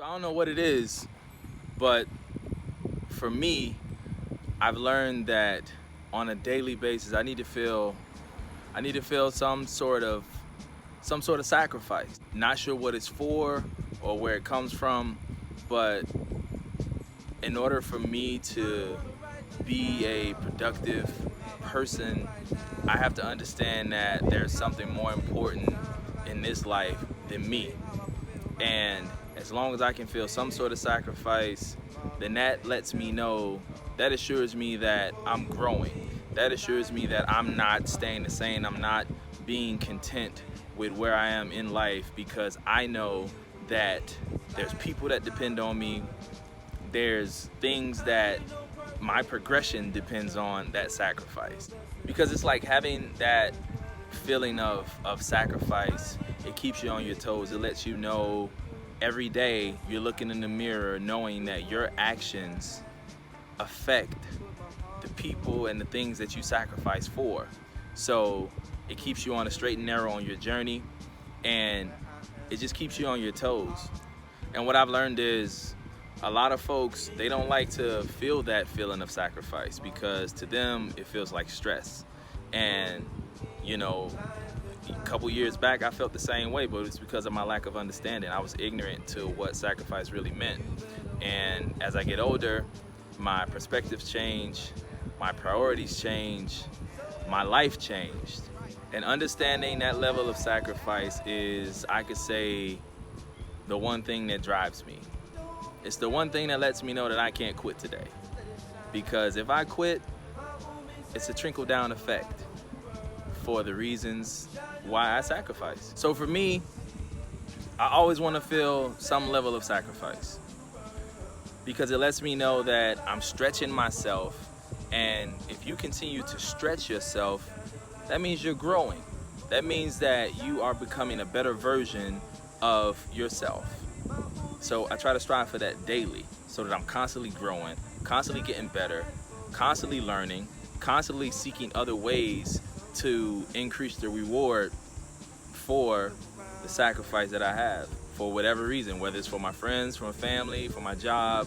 So I don't know what it is, but for me, I've learned that on a daily basis, I need to feel some sort of sacrifice. Not sure what it's for or where it comes from, but in order for me to be a productive person, I have to understand that there's something more important in this life than me. And as long as I can feel some sort of sacrifice, then that lets me know, that assures me that I'm growing. That assures me that I'm not staying the same. I'm not being content with where I am in life, because I know that there's people that depend on me. There's things that my progression depends on that sacrifice. Because it's like having that feeling of sacrifice, it keeps you on your toes. It lets you know every day you're looking in the mirror knowing that your actions affect the people and the things that you sacrifice for. So it keeps you on a straight and narrow on your journey, and it just keeps you on your toes. And what I've learned is a lot of folks, they don't like to feel that feeling of sacrifice, because to them it feels like stress. And you know, a couple years back I felt the same way, but it's because of my lack of understanding. I was ignorant to what sacrifice really meant. And as I get older, my perspectives change, my priorities change, my life changed. And understanding that level of sacrifice is, I could say, the one thing that drives me. It's the one thing that lets me know that I can't quit today. Because if I quit, it's a trickle down effect for the reasons why I sacrifice. So for me, I always want to feel some level of sacrifice, because it lets me know that I'm stretching myself. And if you continue to stretch yourself, that means you're growing. That means that you are becoming a better version of yourself. So I try to strive for that daily, so that I'm constantly growing, constantly getting better, constantly learning, constantly seeking other ways to increase the reward for the sacrifice that I have, for whatever reason, whether it's for my friends, for my family, for my job,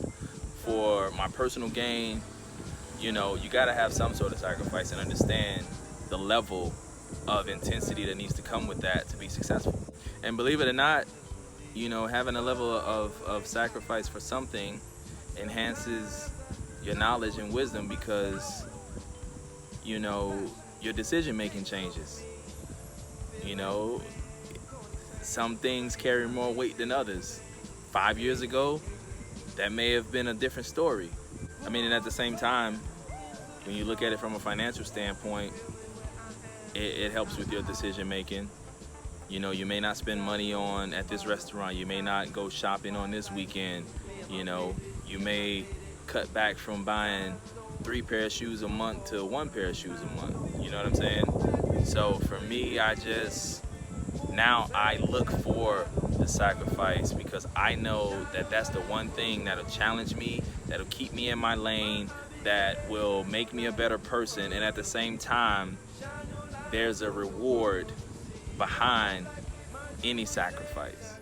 for my personal gain. You know, you gotta have some sort of sacrifice and understand the level of intensity that needs to come with that to be successful. And believe it or not, you know, having a level of sacrifice for something enhances your knowledge and wisdom, because, you know, your decision making changes. You know, some things carry more weight than others. 5 years ago, that may have been a different story. I mean, and at the same time, when you look at it from a financial standpoint, it helps with your decision making. You know, you may not spend money on at this restaurant. You may not go shopping on this weekend. You know, you may cut back from buying 3 pair of shoes a month to 1 pair of shoes a month. You know what I'm saying? So for me, now I look for the sacrifice, because I know that that's the one thing that'll challenge me, that'll keep me in my lane, that will make me a better person. And at the same time, there's a reward behind any sacrifice.